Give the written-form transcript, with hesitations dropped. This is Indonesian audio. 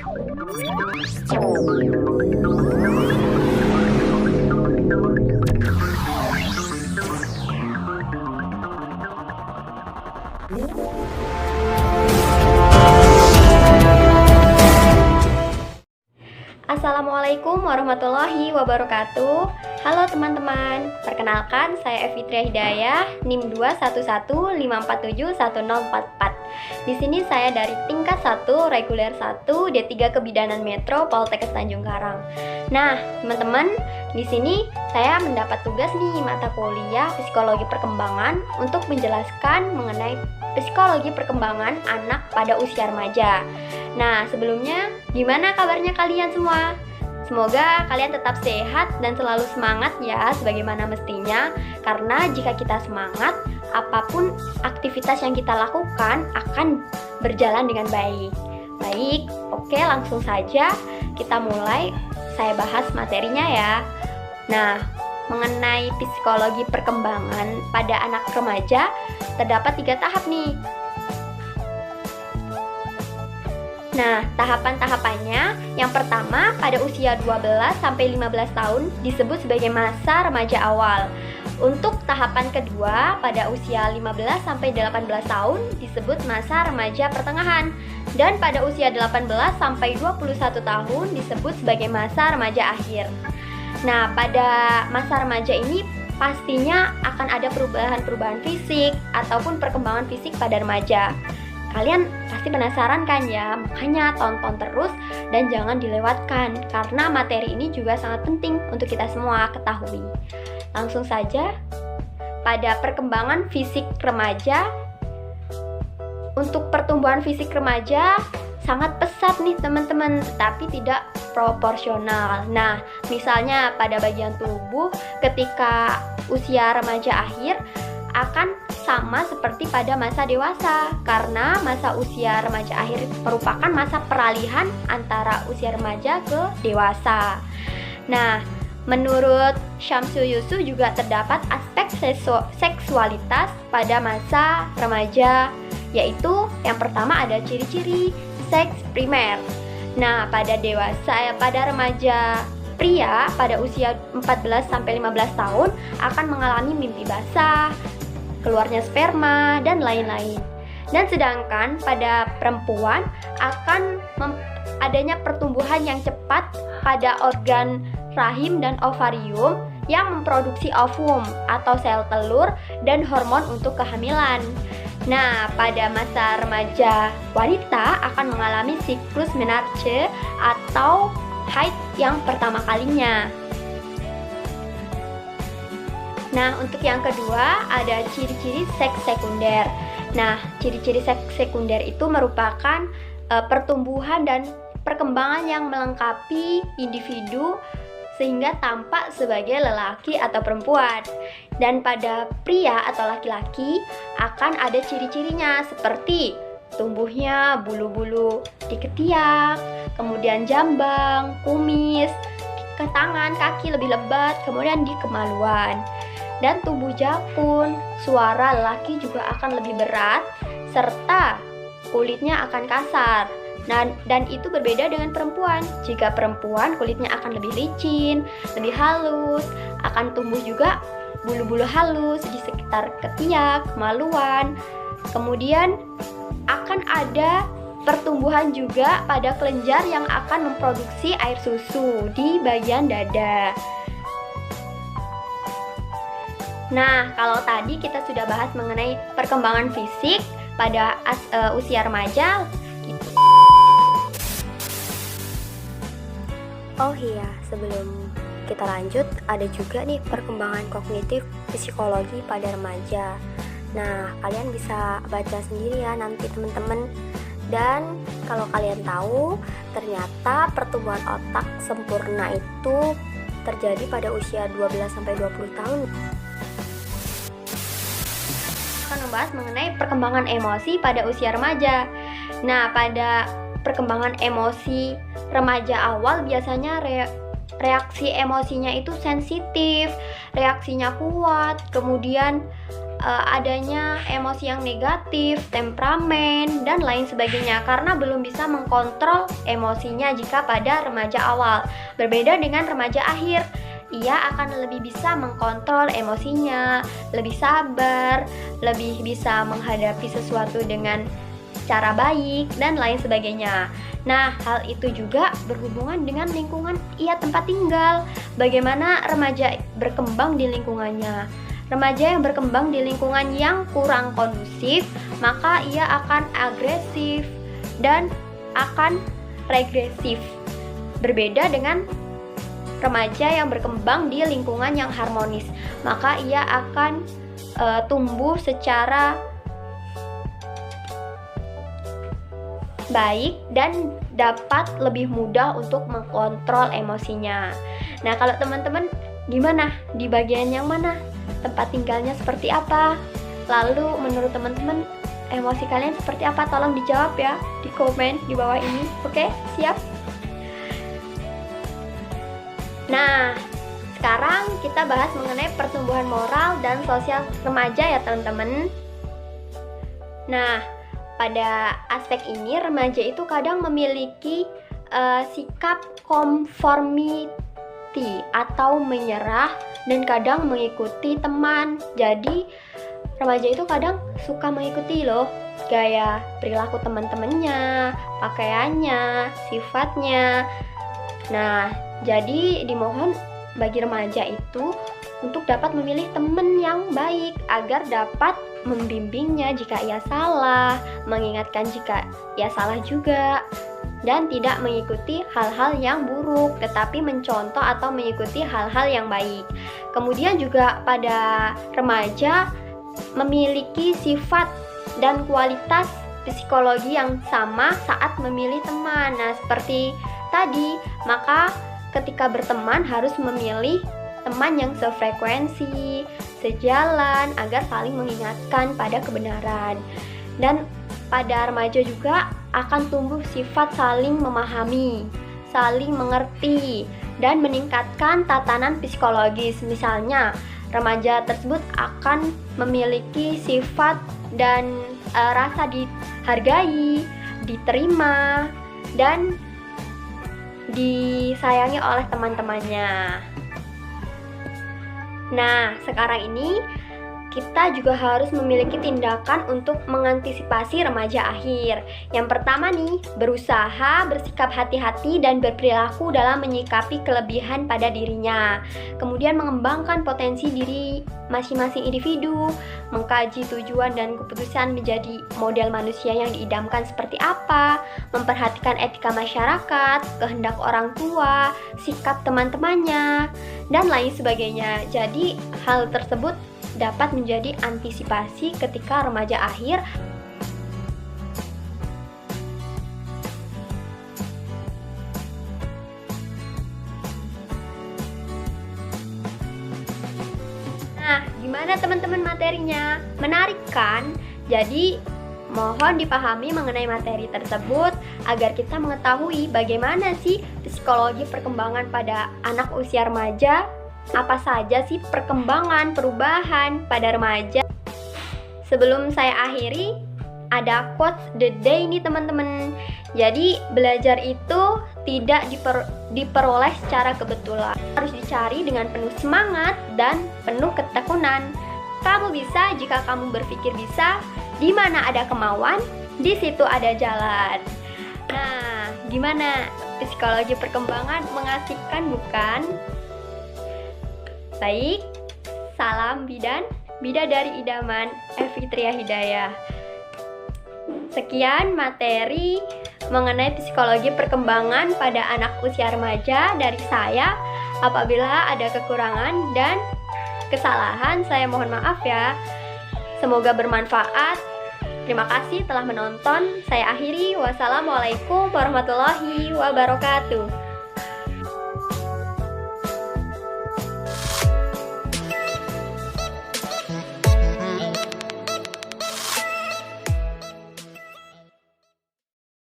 Assalamualaikum warahmatullahi wabarakatuh. Halo teman-teman, perkenalkan saya Evitria Hidayah, NIM 211547144. Di sini saya dari tingkat 1 reguler 1 D3 Kebidanan Metro Poltekkes Tanjung Karang. Nah, teman-teman, di sini saya mendapat tugas nih mata kuliah Psikologi Perkembangan untuk menjelaskan mengenai psikologi perkembangan anak pada usia remaja. Nah, sebelumnya gimana kabarnya kalian semua? Semoga kalian tetap sehat dan selalu semangat ya, sebagaimana mestinya. Karena jika kita semangat, apapun aktivitas yang kita lakukan akan berjalan dengan baik. Baik, oke, langsung saja kita mulai. Saya bahas materinya ya. Nah, mengenai psikologi perkembangan pada anak remaja terdapat 3 tahap nih. Nah, tahapan-tahapannya, yang pertama pada usia 12-15 tahun disebut sebagai masa remaja awal. Untuk tahapan kedua pada usia 15-18 tahun disebut masa remaja pertengahan. Dan pada usia 18-21 tahun disebut sebagai masa remaja akhir. Nah, pada masa remaja ini pastinya akan ada perubahan-perubahan fisik ataupun perkembangan fisik pada remaja. Kalian pasti penasaran kan ya, makanya tonton terus dan jangan dilewatkan karena materi ini juga sangat penting untuk kita semua ketahui. Langsung saja, pada perkembangan fisik remaja, untuk pertumbuhan fisik remaja sangat pesat nih teman-teman, tetapi tidak proporsional. Nah, misalnya pada bagian tubuh ketika usia remaja akhir akan sama seperti pada masa dewasa, karena masa usia remaja akhir merupakan masa peralihan antara usia remaja ke dewasa. Nah, menurut Syamsul Yusuf juga terdapat aspek seksualitas pada masa remaja, yaitu yang pertama ada ciri-ciri seks primer. Nah, pada remaja pria pada usia 14-15 tahun akan mengalami mimpi basah, keluarnya sperma, dan lain-lain. Dan sedangkan pada perempuan akan adanya pertumbuhan yang cepat pada organ rahim dan ovarium yang memproduksi ovum atau sel telur dan hormon untuk kehamilan. Nah, pada masa remaja wanita akan mengalami siklus menarche atau haid yang pertama kalinya. Nah, untuk yang kedua ada ciri-ciri seks sekunder. Nah, ciri-ciri seks sekunder itu merupakan pertumbuhan dan perkembangan yang melengkapi individu sehingga tampak sebagai lelaki atau perempuan. Dan pada pria atau laki-laki akan ada ciri-cirinya seperti tumbuhnya bulu-bulu di ketiak, kemudian jambang, kumis, ke tangan, kaki lebih lebat, kemudian di kemaluan. Dan tubuh jakun, suara lelaki juga akan lebih berat, serta kulitnya akan kasar. Dan itu berbeda dengan perempuan. Jika perempuan kulitnya akan lebih licin, lebih halus, akan tumbuh juga bulu-bulu halus di sekitar ketiak, kemaluan. Kemudian akan ada pertumbuhan juga pada kelenjar yang akan memproduksi air susu di bagian dada. Nah, kalau tadi kita sudah bahas mengenai perkembangan fisik pada usia remaja. Oh iya, sebelum kita lanjut, ada juga nih perkembangan kognitif psikologi pada remaja. Nah, kalian bisa baca sendiri ya nanti teman-teman. Dan kalau kalian tahu, ternyata pertumbuhan otak sempurna itu terjadi pada usia 12-20 tahun. Akan membahas mengenai perkembangan emosi pada usia remaja. Nah, pada perkembangan emosi remaja awal biasanya reaksi emosinya itu sensitif, reaksinya kuat, kemudian adanya emosi yang negatif, temperamen, dan lain sebagainya karena belum bisa mengkontrol emosinya jika pada remaja awal. Berbeda dengan remaja akhir, ia akan lebih bisa mengkontrol emosinya, lebih sabar, lebih bisa menghadapi sesuatu dengan cara baik, dan lain sebagainya. Nah, hal itu juga berhubungan dengan lingkungan ia tempat tinggal. Bagaimana remaja berkembang di lingkungannya? Remaja yang berkembang di lingkungan yang kurang kondusif, maka ia akan agresif dan akan regresif. Berbeda dengan remaja yang berkembang di lingkungan yang harmonis, maka ia akan tumbuh secara baik dan dapat lebih mudah untuk mengkontrol emosinya. Nah, kalau teman-teman gimana? Di bagian yang mana? Tempat tinggalnya seperti apa? Lalu menurut teman-teman emosi kalian seperti apa? Tolong dijawab ya di komen di bawah ini. Oke, siap? Nah, sekarang kita bahas mengenai pertumbuhan moral dan sosial remaja ya teman-teman. Nah, pada aspek ini remaja itu kadang memiliki sikap konformity atau menyerah dan kadang mengikuti teman. Jadi remaja itu kadang suka mengikuti loh gaya perilaku teman-temannya, pakaiannya, sifatnya. Nah, jadi dimohon bagi remaja itu untuk dapat memilih teman yang baik agar dapat membimbingnya jika ia salah, mengingatkan jika ia salah juga, dan tidak mengikuti hal-hal yang buruk, tetapi mencontoh atau mengikuti hal-hal yang baik. Kemudian juga pada remaja memiliki sifat dan kualitas psikologi yang sama saat memilih teman. Nah, seperti tadi, maka ketika berteman harus memilih teman yang sefrekuensi, sejalan, agar saling mengingatkan pada kebenaran. Dan pada remaja juga akan tumbuh sifat saling memahami, saling mengerti, dan meningkatkan tatanan psikologis. Misalnya, remaja tersebut akan memiliki sifat dan rasa dihargai, diterima, dan disayangi oleh teman-temannya. Nah, sekarang ini kita juga harus memiliki tindakan untuk mengantisipasi remaja akhir. Yang pertama nih, berusaha bersikap hati-hati dan berperilaku dalam menyikapi kelebihan pada dirinya. Kemudian mengembangkan potensi diri masing-masing individu, mengkaji tujuan dan keputusan menjadi model manusia yang diidamkan seperti apa, memperhatikan etika masyarakat, kehendak orang tua, sikap teman-temannya, dan lain sebagainya. Jadi, hal tersebut dapat menjadi antisipasi ketika remaja akhir. Nah, gimana teman-teman materinya? Menarik kan? Jadi, mohon dipahami mengenai materi tersebut agar kita mengetahui bagaimana sih psikologi perkembangan pada anak usia remaja. Apa saja sih perkembangan, perubahan pada remaja? Sebelum saya akhiri, ada quotes the day nih teman-teman. Jadi, belajar itu tidak diperoleh secara kebetulan. Harus dicari dengan penuh semangat dan penuh ketekunan. Kamu bisa jika kamu berpikir bisa. Di mana ada kemauan, di situ ada jalan. Nah, gimana? Psikologi perkembangan mengasihkan bukan? Baik, salam bidan, bidadari idaman, Evitria Hidayah. Sekian materi mengenai psikologi perkembangan pada anak usia remaja dari saya. Apabila ada kekurangan dan kesalahan, saya mohon maaf ya. Semoga bermanfaat. Terima kasih telah menonton. Saya akhiri. Wassalamualaikum warahmatullahi wabarakatuh.